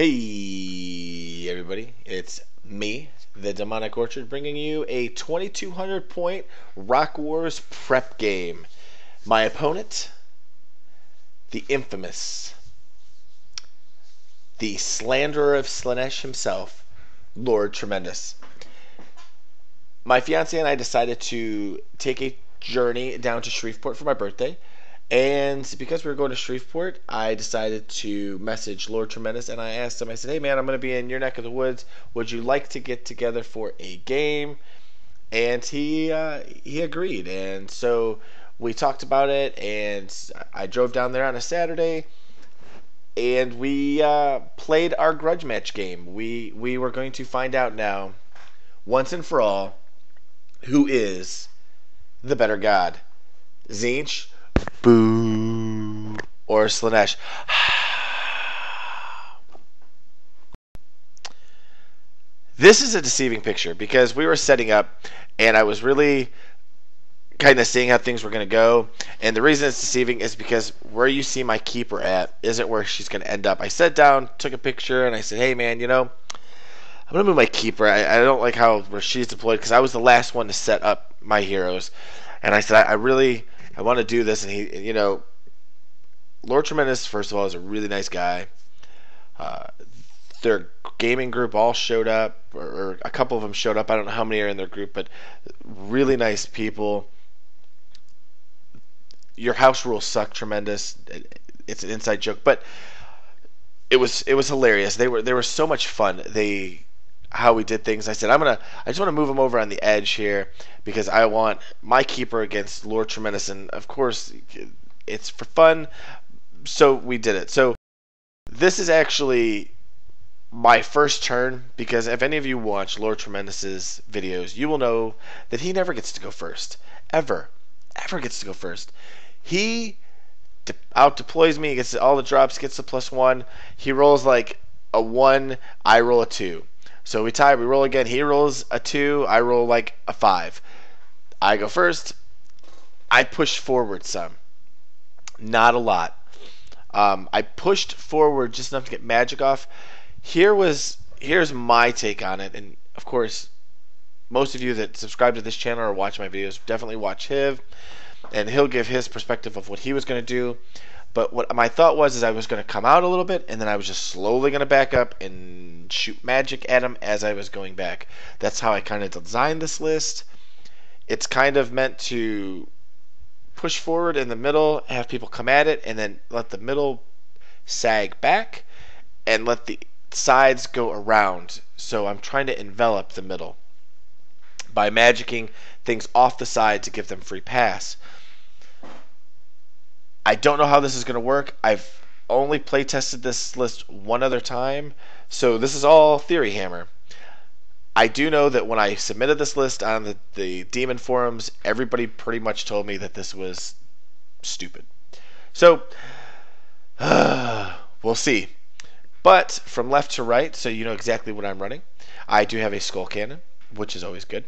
Hey everybody, it's me, the Demonic Orchard, bringing you a 2200 point Rock Wars prep game. My opponent, the infamous, the slanderer of Slaanesh himself, Lord Tremendous. My fiance and I decided to take a journey down to Shreveport for my birthday. And because we were going to Shreveport, I decided to message Lord Tremendous, and I asked him, I said, hey man, I'm going to be in your neck of the woods. Would you like to get together for a game? And he agreed. And so we talked about it, and I drove down there on a Saturday, and we played our grudge match game. We were going to find out now, once and for all, who is the better god. Tzeentch, boo, or Slaanesh. This is a deceiving picture because we were setting up and I was really kind of seeing how things were going to go. And the reason it's deceiving is because where you see my keeper at isn't where she's going to end up. I sat down, took a picture, and I said, hey man, I'm going to move my keeper. I don't like where she's deployed because I was the last one to set up my heroes. And I said, I want to do this. And he, Lord Tremendous, first of all, is a really nice guy. Their gaming group all showed up, or a couple of them showed up. I don't know how many are in their group, but really nice people. Your house rules suck, Tremendous. It's an inside joke, but it was hilarious. They were so much fun. How we did things. I said, I just want to move them over on the edge here because I want my keeper against Lord Tremendous, and of course it's for fun. So we did it. So this is actually my first turn because if any of you watch Lord Tremendous's videos, you will know that he never gets to go first. Ever gets to go first. He out deploys me, gets all the drops, gets the +1. He rolls like a 1, I roll a 2. So we tie, we roll again. He rolls a 2, I roll like a 5. I go first. I pushed forward some. Not a lot. I pushed forward just enough to get magic off. Here's my take on it, and of course, most of you that subscribe to this channel or watch my videos definitely watch Hiv, and he'll give his perspective of what he was going to do. But what my thought was is I was going to come out a little bit, and then I was just slowly going to back up and shoot magic at him as I was going back. That's how I kind of designed this list. It's kind of meant to push forward in the middle, have people come at it, and then let the middle sag back, and let the sides go around. So I'm trying to envelop the middle by magicking things off the side to give them free pass. I don't know how this is going to work. I've only play tested this list one other time, so this is all theory hammer. I do know that when I submitted this list on the Demon forums, everybody pretty much told me that this was stupid. So we'll see. But from left to right, so you know exactly what I'm running, I do have a Skull Cannon, which is always good.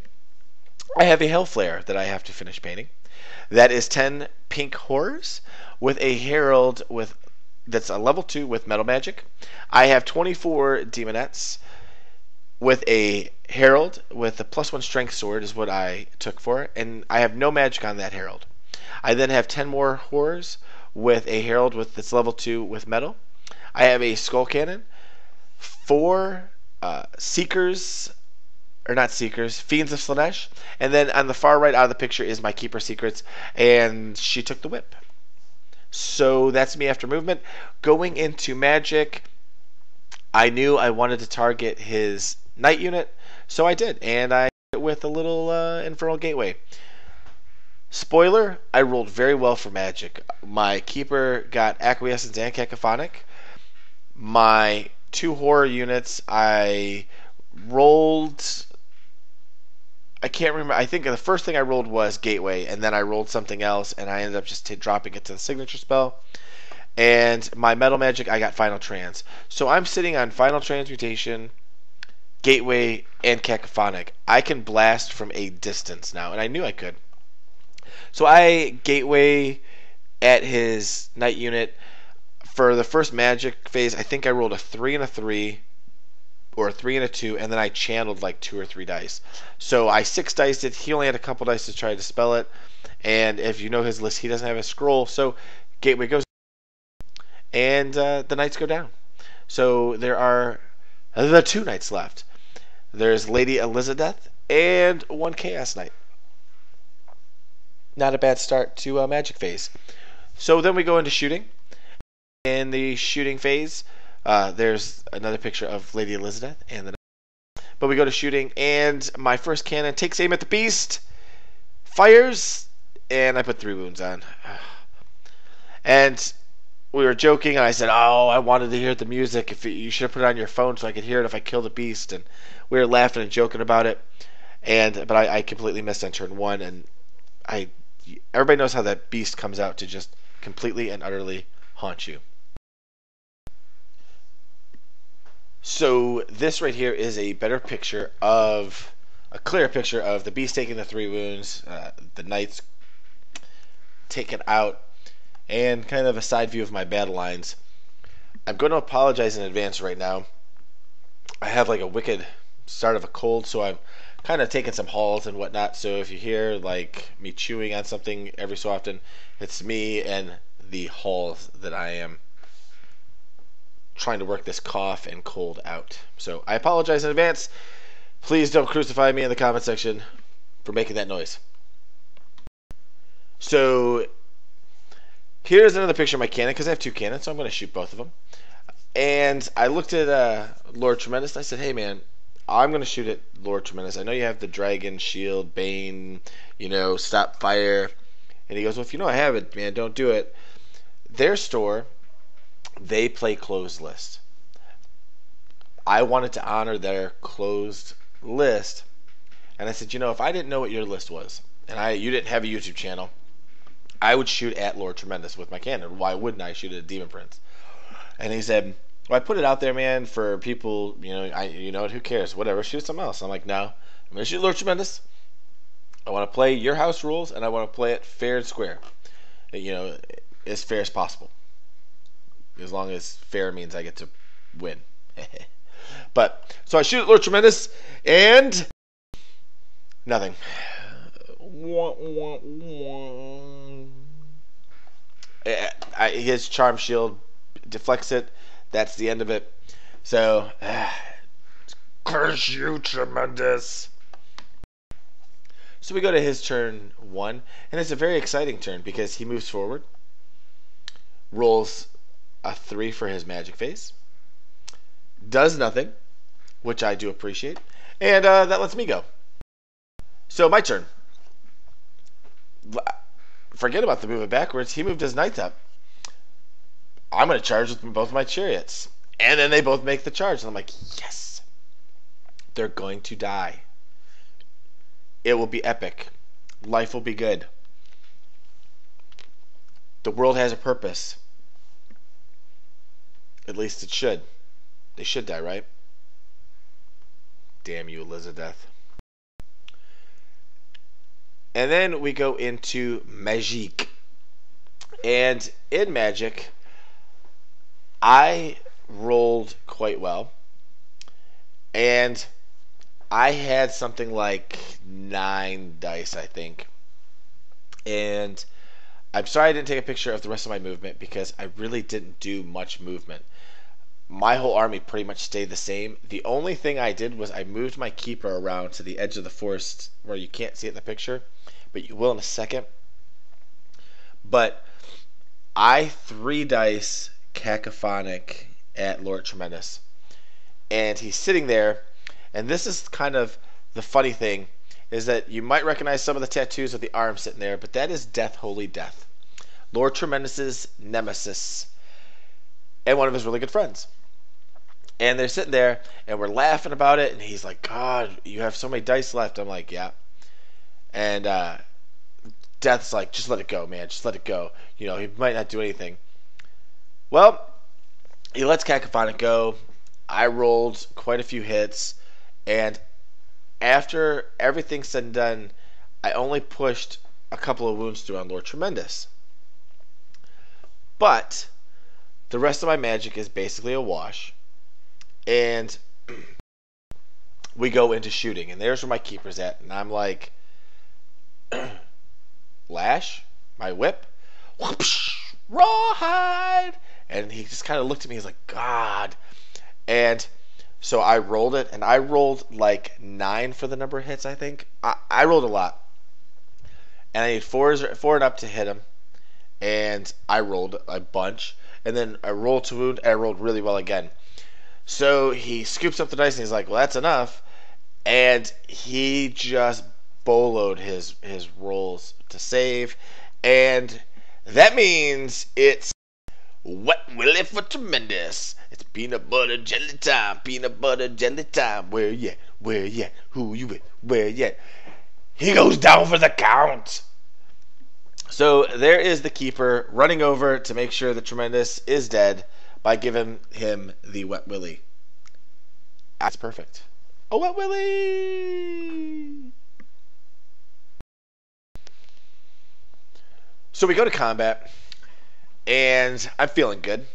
I have a Hellflare that I have to finish painting. That is 10 pink horrors with a Herald that's a level 2 with Metal Magic. I have 24 Demonettes with a Herald with a +1 Strength Sword is what I took for it, and I have no magic on that Herald. I then have 10 more horrors with a Herald with this level 2 with Metal. I have a Skull Cannon, 4 Seekers, or not Seekers, Fiends of Slaanesh, and then on the far right out of the picture is my Keeper Secrets, and she took the whip. So that's me after movement. Going into magic, I knew I wanted to target his Knight unit, so I did, and I did it with a little Infernal Gateway. Spoiler, I rolled very well for magic. My keeper got acquiescence and cacophonic. My two horror units, I rolled. I can't remember. I think the first thing I rolled was gateway, and then I rolled something else, and I ended up just dropping it to the signature spell. And my metal magic, I got final trans. So I'm sitting on final transmutation, gateway, and cacophonic. I can blast from a distance now, and I knew I could. So I gateway at his knight unit for the first magic phase. I think I rolled a 3 and a 3, or a 3 and a 2, and then I channeled like 2 or 3 dice. So I 6 diced it. He only had a couple dice to try to spell it. And if you know his list, he doesn't have a scroll. So gateway goes, and the knights go down. So there are the 2 knights left. There's Lady Elizabeth and 1 Chaos Knight. Not a bad start to a magic phase. So then we go into shooting. In the shooting phase, there's another picture of Lady Elizabeth and the. But we go to shooting, and my first cannon takes aim at the beast, fires, and I put 3 wounds on. And we were joking, and I said, "Oh, I wanted to hear the music. If you should have put it on your phone so I could hear it if I kill the beast." And we were laughing and joking about it. But I completely missed on turn 1, and everybody knows how that beast comes out to just completely and utterly haunt you. So this right here is a clear picture of the beast taking the 3 wounds, the knights taken out, and kind of a side view of my battle lines. I'm going to apologize in advance right now. I have like a wicked start of a cold, so I'm kind of taking some hauls and whatnot. So if you hear like me chewing on something every so often, it's me and the hauls that I am trying to work this cough and cold out. So I apologize in advance. Please don't crucify me in the comment section for making that noise. So here's another picture of my cannon, because I have 2 cannons, so I'm going to shoot both of them. And I looked at Lord Tremendous, and I said, "Hey man, I'm going to shoot at Lord Tremendous. I know you have the dragon, shield, bane, stop fire." And he goes, "Well, if you know I have it, man, don't do it." Their store, they play closed list. I wanted to honor their closed list, and I said, if I didn't know what your list was, and you didn't have a YouTube channel, I would shoot at Lord Tremendous with my cannon. Why wouldn't I shoot at Demon Prince? And he said, "Well, I put it out there, man, for people, who cares? Whatever, shoot something else." I'm like, "No, I'm going to shoot Lord Tremendous. I want to play your house rules, and I want to play it fair and square. As fair as possible. As long as fair means I get to win." But, so I shoot at Lord Tremendous, and nothing. His charm shield deflects it. That's the end of it. So, curse you, Tremendous. So we go to his turn 1, and it's a very exciting turn because he moves forward, rolls a 3 for his magic phase, does nothing, which I do appreciate, and that lets me go. So my turn. Forget about the moving backwards. He moved his knights up. I'm going to charge with both my chariots. And then they both make the charge. And I'm like, yes. They're going to die. It will be epic. Life will be good. The world has a purpose. At least it should. They should die, right? Damn you, Elizabeth. And then we go into Magique. And in Magic, I rolled quite well. And I had something like 9 dice, I think. And I'm sorry I didn't take a picture of the rest of my movement because I really didn't do much movement. My whole army pretty much stayed the same. The only thing I did was I moved my keeper around to the edge of the forest where you can't see it in the picture, but you will in a second. But I 3 dice cacophonic at Lord Tremendous. And he's sitting there, and this is kind of the funny thing, is that you might recognize some of the tattoos of the arm sitting there, but that is Death Holy Death, Lord Tremendous's nemesis, and one of his really good friends. And they're sitting there, and we're laughing about it, and he's like, God, you have so many dice left. I'm like, yeah. And Death's like, just let it go, man. Just let it go. You know, he might not do anything. Well, he lets Cacophonic go. I rolled quite a few hits, and after everything's said and done, I only pushed a couple of wounds through on Lord Tremendous. But the rest of my magic is basically a wash, and we go into shooting, and there's where my keeper's at, and I'm like, lash, my whip, whoosh, rawhide, and he just kind of looked at me. He's like, God, and so I rolled it, and I rolled like 9 for the number of hits. I think I rolled a lot, and I need 4 and up to hit him, and I rolled a bunch, and then I rolled to wound, and I rolled really well again. So he scoops up the dice, and he's like, well, that's enough, and he just boloed his rolls to save, and that means it's Wet Willie for Tremendous. It's peanut butter jelly time, peanut butter jelly time. Where you at? Where you at? Who you with? Where you at? He goes down for the count. So there is the keeper running over to make sure the Tremendous is dead by giving him the Wet Willie. That's perfect. A Wet Willie! So we go to combat, and I'm feeling good.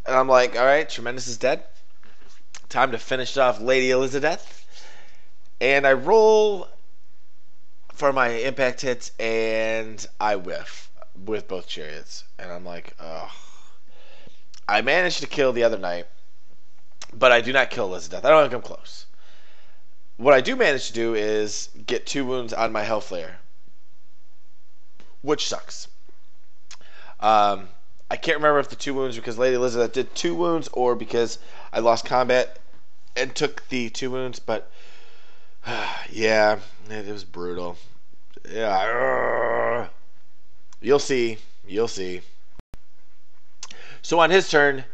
And I'm like, all right, Tremendous is dead. Time to finish off Lady Elizabeth. And I roll for my impact hits, and I whiff with both chariots. And I'm like, oh. I managed to kill the other knight, but I do not kill Elizabeth. I don't even come close. What I do manage to do is get 2 wounds on my Hellflayer, which sucks. I can't remember if the 2 wounds because Lady Elizabeth did 2 wounds or because I lost combat and took the 2 wounds, but yeah, it was brutal. Yeah, you'll see. You'll see. So on his turn,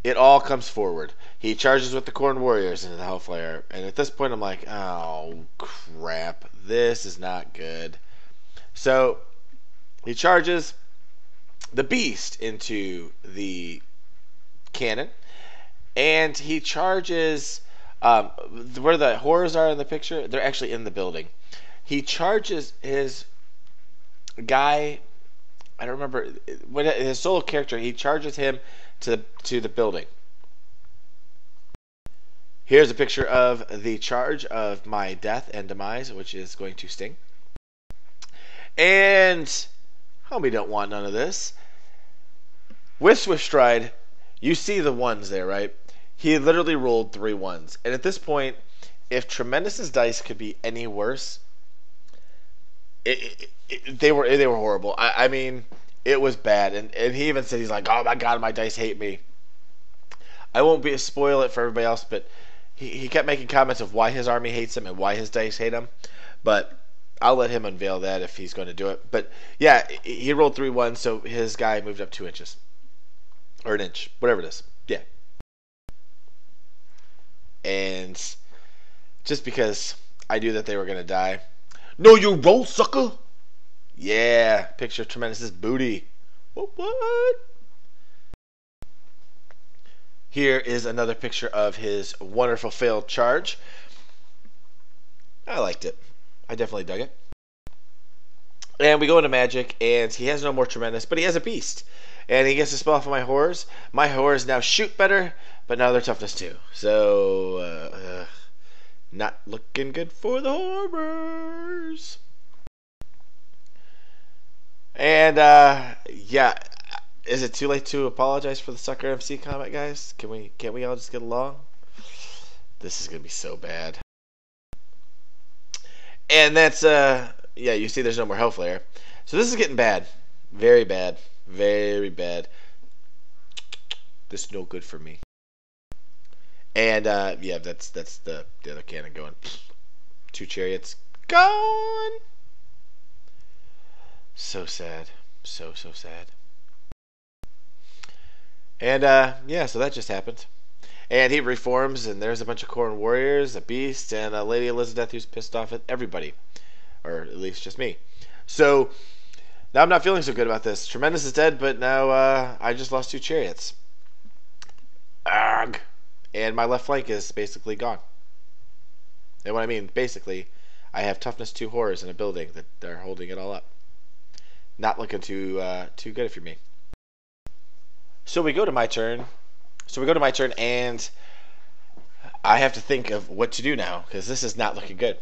it all comes forward. He charges with the Corn Warriors into the Hellfire, and at this point I'm like, oh crap, this is not good. So he charges the Beast into the cannon, and he charges where the horrors are in the picture. They're actually in the building. He charges his guy. I don't remember when his solo character. He charges him to the building. Here's a picture of the charge of my death and demise, which is going to sting. And homie don't want none of this. With Swift Stride, you see the ones there, right? He literally rolled 3 ones. And at this point, if Tremendous's dice could be any worse, they were horrible. I mean, it was bad. And he even said, he's like, oh my God, my dice hate me. I won't spoil it for everybody else, but he kept making comments of why his army hates him and why his dice hate him. But I'll let him unveil that if he's going to do it. But yeah, he rolled 3 ones, so his guy moved up 2 inches. Or an inch, whatever it is. Yeah. And just because I knew that they were going to die. No, you roll, sucker! Yeah, picture of Tremendous's booty. What? Here is another picture of his wonderful failed charge. I liked it. I definitely dug it. And we go into magic, and he has no more Tremendous, but he has a beast. And he gets a spell off of my horrors. My horrors now shoot better, but now they're toughness 2. So, not looking good for the horrors. And, yeah. Is it too late to apologize for the Sucker MC comment, guys? Can't we all just get along? This is gonna be so bad. And that's yeah, you see there's no more Hellflayer. So this is getting bad. Very bad. Very bad. This is no good for me. And yeah, that's the other cannon going. 2 chariots Gone. So sad. So sad. And yeah, so that just happened. And he reforms, and there's a bunch of Khorne warriors, a beast, and a Lady Elizabeth who's pissed off at everybody, or at least just me. So now I'm not feeling so good about this. Tremendous is dead, but now I just lost 2 chariots. Arg! And my left flank is basically gone. And what I mean, basically, I have toughness 2 horrors in a building that they're holding it all up. Not looking too good for me. So we go to my turn. And I have to think of what to do now because this is not looking good.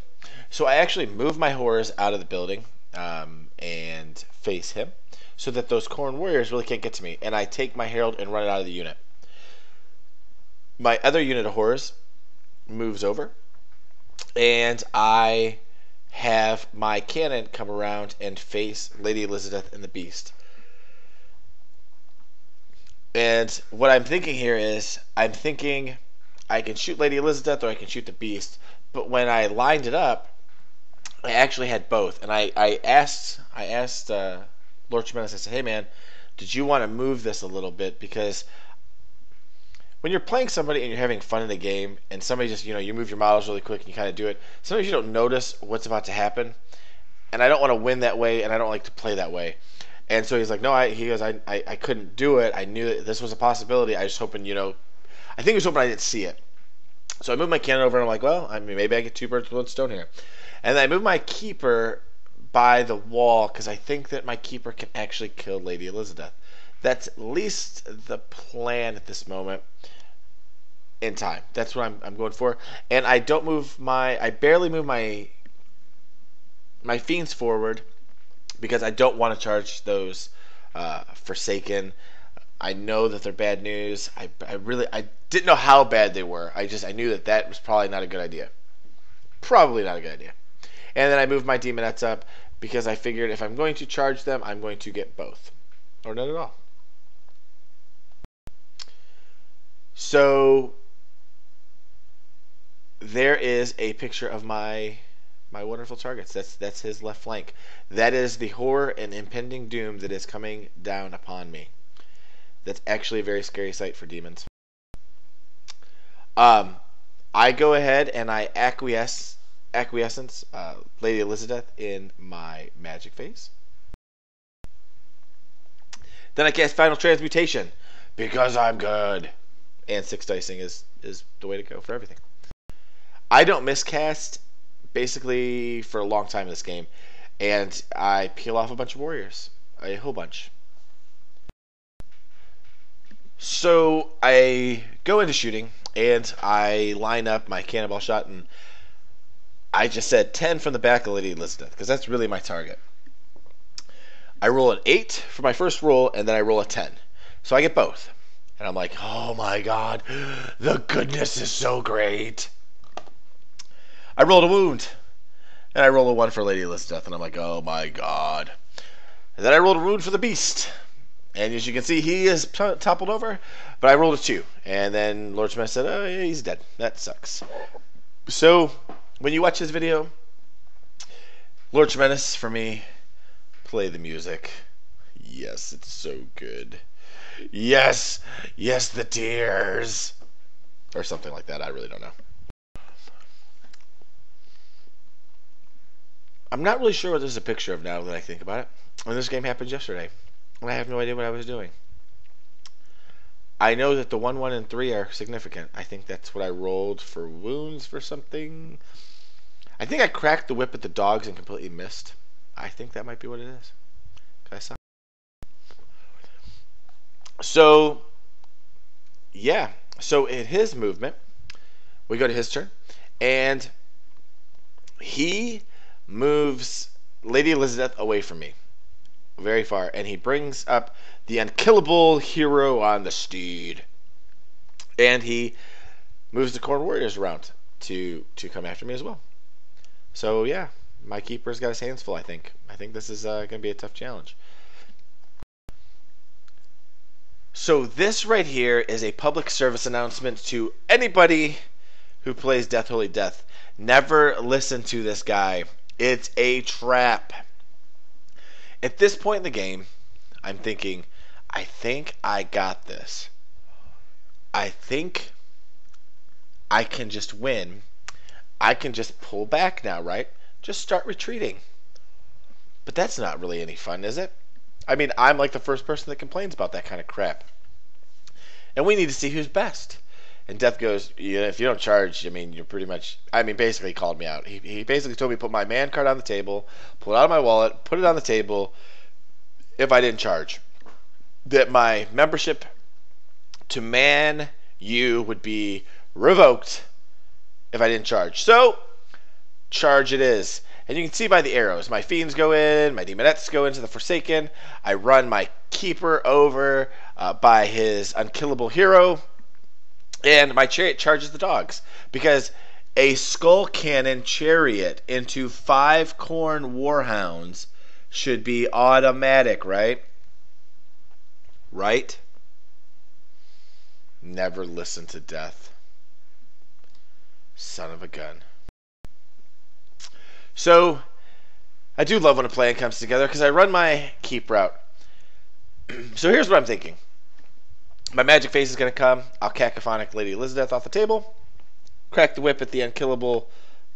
So I actually move my horrors out of the building and face him so that those Khorne warriors really can't get to me. And I take my herald and run it out of the unit. My other unit of horrors moves over, and I have my cannon come around and face Lady Elizabeth and the Beast. And what I'm thinking here is, I can shoot Lady Elizabeth or I can shoot the Beast. But when I lined it up, I actually had both. And I asked Lord Tremendous, I said, hey man, did you want to move this a little bit? Because when you're playing somebody and you're having fun in the game, and somebody just, you move your models really quick and you kind of do it, sometimes you don't notice what's about to happen. And I don't want to win that way, and I don't like to play that way. And so he's like, no, he goes, I couldn't do it. I knew that this was a possibility. I was hoping, I think he was hoping I didn't see it. So I moved my cannon over, and I'm like, well, I mean, maybe I get 2 birds with 1 stone here. And then I moved my keeper by the wall, because I think that my keeper can actually kill Lady Elizabeth. That's at least the plan at this moment in time. That's what I'm going for. And I barely move my fiends forward, because I don't want to charge those Forsaken. I know that they're bad news. I didn't know how bad they were. I knew that was probably not a good idea. Probably not a good idea. And then I moved my Demonettes up because I figured if I'm going to charge them, I'm going to get both. Or none at all. So there is a picture of my wonderful targets. That's his left flank. That is the horror and impending doom that is coming down upon me. That's actually a very scary sight for demons. I go ahead and I acquiescence Lady Elizabeth in my magic phase. Then I cast Final Transmutation because I'm good. And 6 dicing is the way to go for everything. I don't miscast basically for a long time in this game, and I peel off a bunch of warriors, a whole bunch. So I go into shooting, and I line up my cannonball shot, and I just said 10 from the back of Lady Elizabeth, because that's really my target. I roll an 8 for my first roll, and then I roll a 10. So I get both. And I'm like, oh my god, the goodness is so great. I rolled a wound, and I rolled a 1 for Lady Elizabeth, and I'm like, oh my god. And then I rolled a wound for the Beast, and as you can see, he is toppled over, but I rolled a 2, and then Lord Smith said, oh yeah, he's dead. That sucks. So, when you watch this video, Lord Tremendous, for me, play the music. Yes, it's so good. Yes, the tears. Or something like that, I really don't know. I'm not really sure what this is a picture of now that I think about it. And this game happened yesterday, and I have no idea what I was doing. I know that the 1, 1, and 3 are significant. I think that's what I rolled for wounds for something. I think I cracked the whip at the dogs and completely missed. I think that might be what it is. I saw. So, yeah. So in his movement, we go to his turn, and he moves Lady Elizabeth away from me very far, and he brings up the unkillable hero on the steed, and he moves the Khorne warriors around to come after me as well. So yeah, my keeper's got his hands full. I think this is going to be a tough challenge. So this right here is a public service announcement to anybody who plays Death Holy Death. Never listen to this guy It's a trap. At this point in the game, I'm thinking, I think I got this. I think I can just win. I can just pull back now, right? Just start retreating. But that's not really any fun, is it? I mean, I'm like the first person that complains about that kind of crap. And we need to see who's best. And Death goes, yeah, if you don't charge, I mean, you're pretty much, I mean, basically he called me out. He basically told me to put my man card on the table, pull it out of my wallet, put it on the table if I didn't charge. That my membership to Man U would be revoked if I didn't charge. So, charge it is. And you can see by the arrows, my fiends go in, my demonettes go into the Forsaken. I run my keeper over by his unkillable hero, and my chariot charges the dogs. Because a skull cannon chariot into 5 corn warhounds should be automatic, right? Right? Never listen to Death. Son of a gun. So, I do love when a plan comes together because I run my keep route. So here's what I'm thinking. My magic phase is going to come. I'll cacophonic Lady Elizabeth off the table. Crack the whip at the unkillable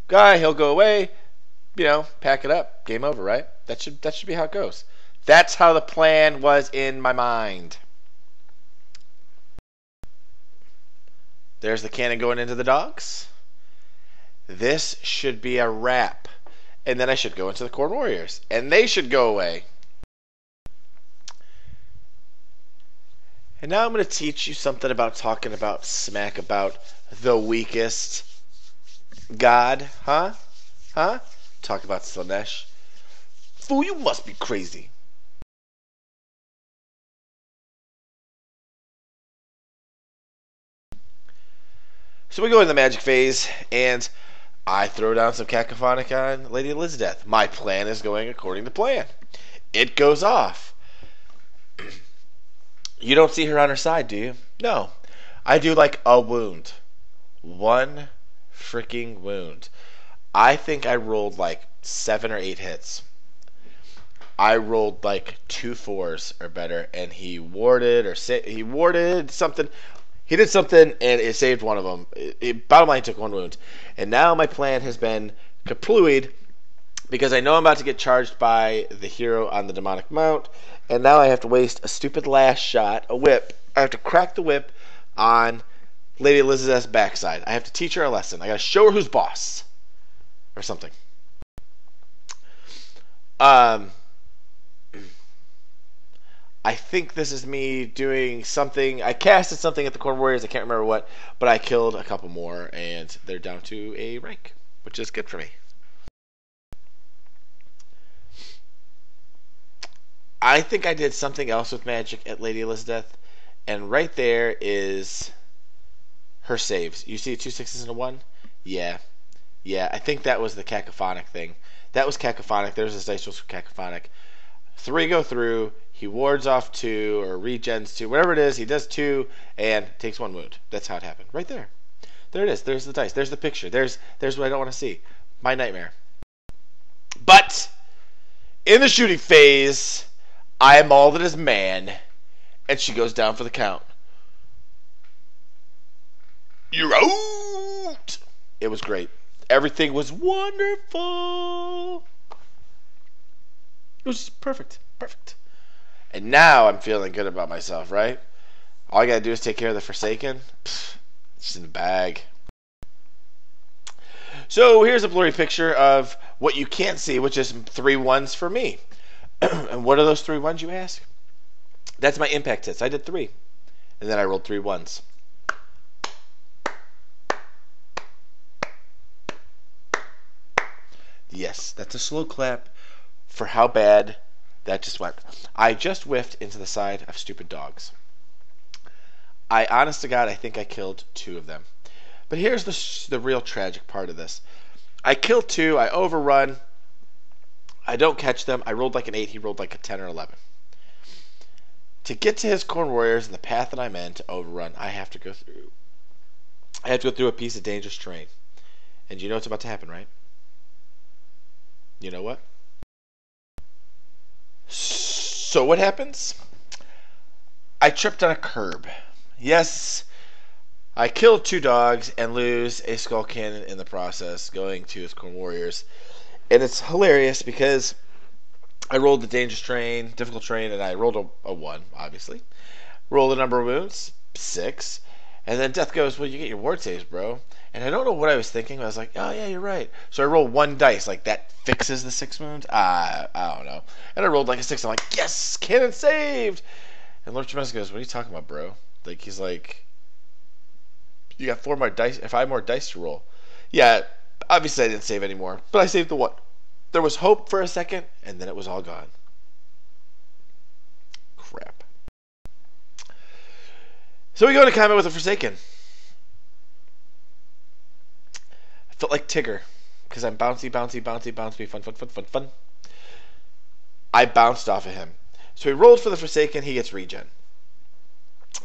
guy. He'll go away. You know, pack it up. Game over, right? That should be how it goes. That's how the plan was in my mind. There's the cannon going into the dogs. This should be a wrap. And then I should go into the Corn Warriors. And they should go away. And now I'm going to teach you something about talking about smack about the weakest god. Huh? Huh? Talk about Slanesh. Fool, you must be crazy. So we go in the magic phase, and I throw down some cacophonic on Lady Elizabeth. My plan is going according to plan. It goes off. You don't see her on her side, do you? No. I do like a wound. One freaking wound. I think I rolled like 7 or 8 hits. I rolled like 2 4s or better, and he warded he warded something. He did something, and it saved one of them. Bottom line, he took 1 wound. And now my plan has been kapluied because I know I'm about to get charged by the hero on the demonic mount, and now I have to waste a stupid last shot, a whip. I have to crack the whip on Lady Elizabeth's backside. I have to teach her a lesson. I got to show her who's boss, or something. I think this is me doing something. I casted something at the Corn Warriors. I can't remember what, but I killed a couple more, and they're down to a rank, which is good for me. I think I did something else with magic at Lady Elizabeth, and right there is her saves. You see 2 6s and a 1? Yeah. Yeah, I think that was the cacophonic thing. That was cacophonic. There's his dice rolls for cacophonic. 3 go through. He wards off 2 or regens 2, whatever it is. He does 2 and takes 1 wound. That's how it happened. Right there. There it is. There's the dice. There's the picture. There's what I don't want to see. My nightmare. But in the shooting phase, I am all that is man, and she goes down for the count. You're out. It was great. Everything was wonderful. It was perfect. Perfect. And now I'm feeling good about myself, right? All I gotta do is take care of the Forsaken. Pfft, it's in the bag. So here's a blurry picture of what you can't see, which is 3 1s for me. And what are those 3 1s, you ask? That's my impact hits. I did 3. And then I rolled 3 1s. Yes, that's a slow clap for how bad that just went. I just whiffed into the side of stupid dogs. Honest to God, I think I killed 2 of them. But here's the real tragic part of this. I killed 2, I overrun, I don't catch them, I rolled like an 8, he rolled like a 10 or 11. To get to his Corn Warriors and the path that I'm in to overrun, I have to go through a piece of dangerous terrain. And you know what's about to happen, right? You know what? So what happens? I tripped on a curb. Yes, I killed 2 dogs and lose a skull cannon in the process, going to his Corn Warriors. And it's hilarious because I rolled the dangerous terrain, difficult terrain, and I rolled a 1, obviously. Roll the number of wounds, 6. And then Death goes, well, you get your ward saves, bro. And I don't know what I was thinking. But I was like, oh, yeah, you're right. So I rolled 1 dice. Like, that fixes the 6 wounds? I don't know. And I rolled like a 6. I'm like, yes, cannon saved. And Lord Tremendous goes, what are you talking about, bro? Like, he's like, you got 4 more dice, 5 more dice to roll. Yeah, obviously I didn't save anymore. But I saved the 1. There was hope for a second, and then it was all gone. Crap. So we go into combat with a Forsaken. I felt like Tigger, because I'm bouncy, bouncy, bouncy, bouncy, fun, fun, fun, fun, fun. I bounced off of him. So he rolled for the Forsaken, he gets regen.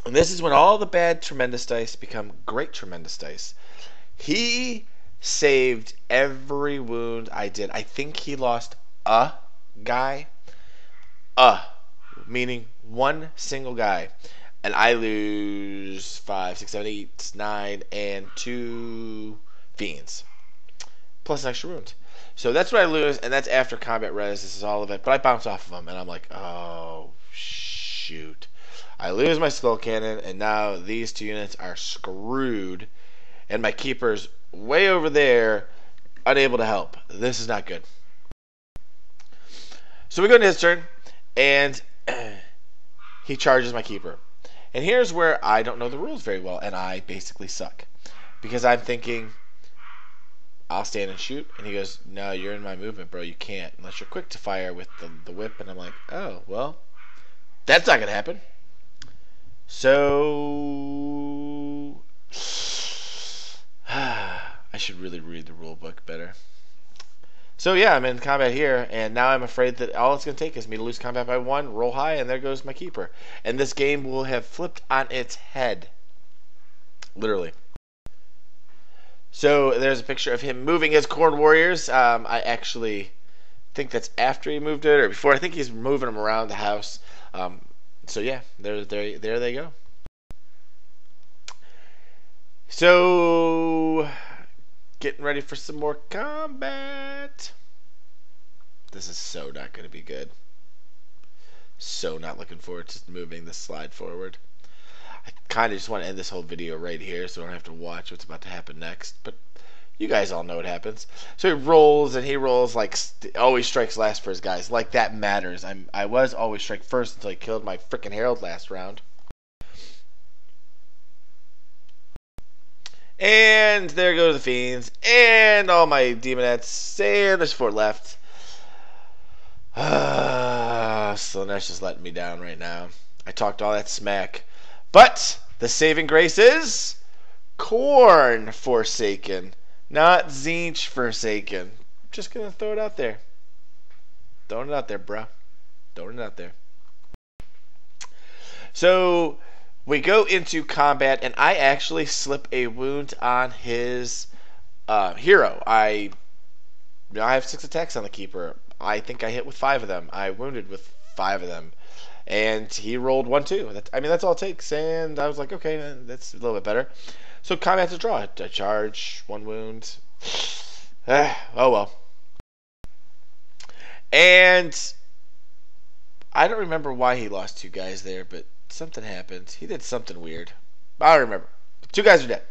And this is when all the bad Tremendous dice become great Tremendous dice. He saved every wound I did. I think he lost a guy. Meaning one single guy. And I lose 5, 6, 7, 8, 9, and 2 fiends. Plus an extra wound. So that's what I lose, and that's after combat res. This is all of it. But I bounce off of him, and I'm like, oh, shoot. I lose my skull cannon, and now these 2 units are screwed. And my keeper's way over there, unable to help. This is not good. So we go into his turn, and he charges my keeper. And here's where I don't know the rules very well, and I basically suck. Because I'm thinking, I'll stand and shoot. And he goes, no, you're in my movement, bro. You can't unless you're quick to fire with the whip. And I'm like, oh, well, that's not going to happen. So I should really read the rule book better. So yeah, I'm in combat here, and now I'm afraid that all it's going to take is me to lose combat by 1, roll high, and there goes my keeper. And this game will have flipped on its head. Literally. So there's a picture of him moving his Corn Warriors. I actually think that's after he moved it, or before. I think he's moving them around the house. So yeah, there they go. So, getting ready for some more combat. This is so not going to be good. So not looking forward to moving this slide forward. I kind of just want to end this whole video right here so I don't have to watch what's about to happen next. But you guys all know what happens. So he rolls, and he rolls like always strikes last for his guys. Like that matters. I was always strike first until he killed my freaking Herald last round. And there go the fiends, and all my demonettes, and there's 4 left. Slanesh is letting me down right now. I talked all that smack. But the saving grace is Corn Forsaken, not Tzeentch Forsaken. Just going to throw it out there. Throwing it out there, bruh. Throwing it out there. So we go into combat, and I actually slip a wound on his hero. I have 6 attacks on the keeper. I think I hit with 5 of them. I wounded with 5 of them. And he rolled 1 too. That's all it takes. And I was like, okay, that's a little bit better. So combat's a draw. A charge, 1 wound. Oh well. And I don't remember why he lost 2 guys there, but something happened. He did something weird. I don't remember. 2 guys are dead.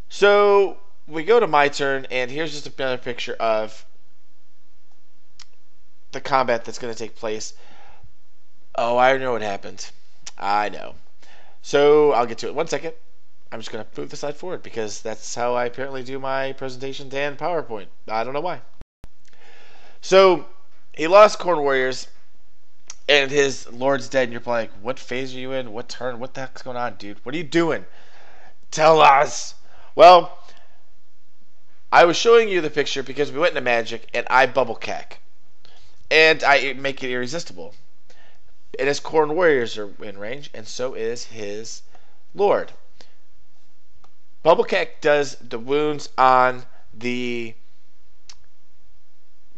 So we go to my turn, and here's just another picture of the combat that's going to take place. Oh, I know what happened. I know. So I'll get to it. 1 second. I'm just going to move the slide forward because that's how I apparently do my presentations and PowerPoint. I don't know why. So he lost Corn Warriors, and his Lord's dead, and you're probably like, what phase are you in? What turn? What the heck's going on, dude? What are you doing? Tell us. Well, I was showing you the picture because we went into Magic, and I bubble cack. And I make it irresistible. And his Corn Warriors are in range, and so is his Lord. Bubble cack does the wounds on the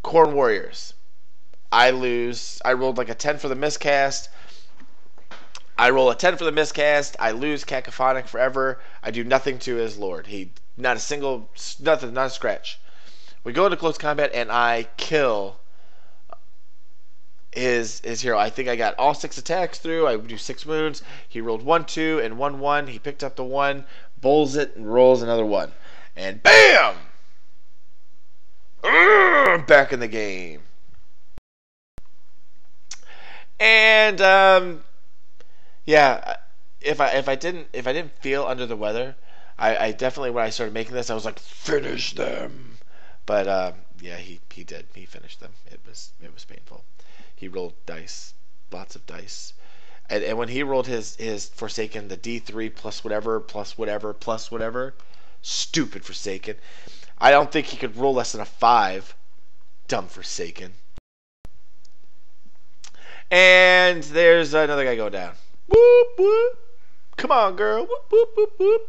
Corn Warriors. I lose. I rolled like a 10 for the miscast. I roll a 10 for the miscast. I lose Cacophonic forever. I do nothing to his lord. He not a single nothing, not a scratch. We go into close combat and I kill his hero. I think I got all 6 attacks through. I do 6 wounds. He rolled 1 2 and 1 1. He picked up the 1, bowls it, and rolls another 1. And BAM! Back in the game. And yeah, if I didn't feel under the weather, I definitely, when I started making this, I was like, finish them. But yeah, he did. He finished them. It was painful. He rolled dice, lots of dice, and when he rolled his Forsaken, the D3 plus whatever plus whatever plus whatever, stupid Forsaken. I don't think he could roll less than a 5. Dumb Forsaken. And there's another guy going down. Whoop whoop. Come on, girl. Whoop whoop whoop whoop.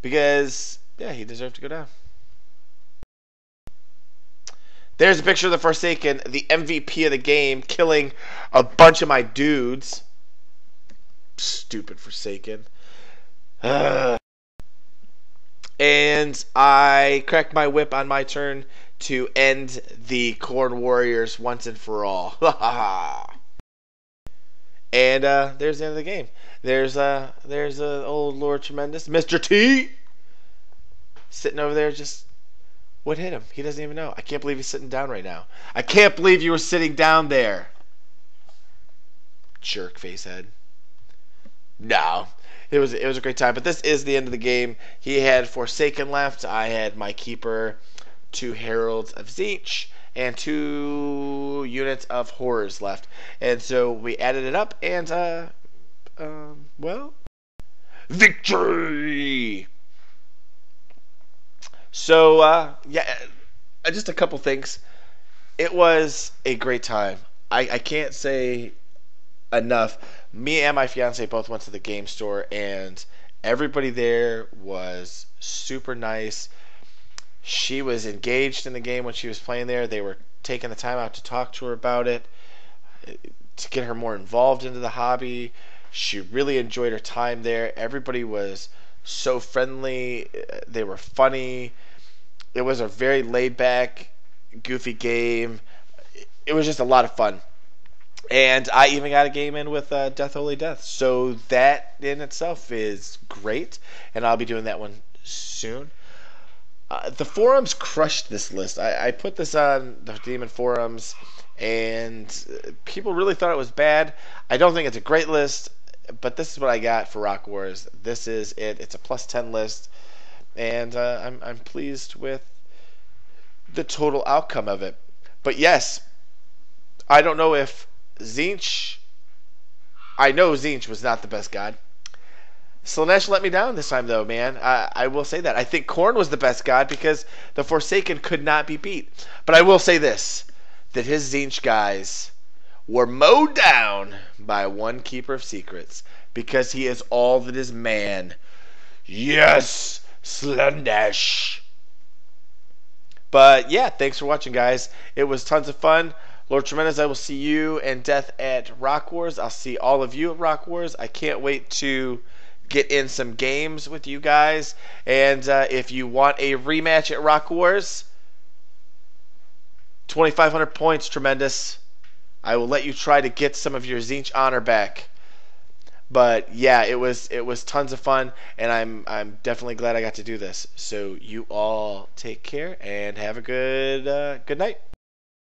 Because yeah, he deserved to go down. There's a picture of the Forsaken, the MVP of the game, killing a bunch of my dudes. Stupid Forsaken. And I cracked my whip on my turn to end the Corn Warriors once and for all. And there's the end of the game. There's old Lord Tremendous, Mr. T, sitting over there just... What hit him? He doesn't even know. I can't believe he's sitting down right now. I can't believe you were sitting down there. Jerk face head. No. It was a great time. But this is the end of the game. He had Forsaken left. I had my keeper, 2 Heralds of Tzeentch, and 2 units of Horrors left. And so we added it up and well, victory! So, yeah, just a couple things. It was a great time. I can't say enough. Me and my fiance both went to the game store, and everybody there was super nice. She was engaged in the game when she was playing there. They were taking the time out to talk to her about it, to get her more involved into the hobby. She really enjoyed her time there. Everybody was so friendly. They were funny. It was a very laid-back, goofy game. It was just a lot of fun. And I even got a game in with Death Holy Death. So that in itself is great. And I'll be doing that one soon. The forums crushed this list. I put this on the Demon forums, and people really thought it was bad. I don't think it's a great list, but this is what I got for Rock Wars. This is it. It's a plus 10 list, and I'm pleased with the total outcome of it. But yes, I don't know if Tzeentch... I know Tzeentch was not the best god. Slaanesh let me down this time, though, man. I will say that. I think Khorne was the best god because the Forsaken could not be beat. But I will say this, that his Tzeentch guys were mowed down by one Keeper of Secrets because he is all that is man. Yes, Slaanesh. But yeah, thanks for watching, guys. It was tons of fun. Lord Tremendous, I will see you and Death at Rock Wars. I'll see all of you at Rock Wars. I can't wait to get in some games with you guys. And if you want a rematch at Rock Wars, 2,500 points, Tremendous. I will let you try to get some of your Tzeentch honor back. But yeah, it was tons of fun, and I'm definitely glad I got to do this. So you all take care and have a good night.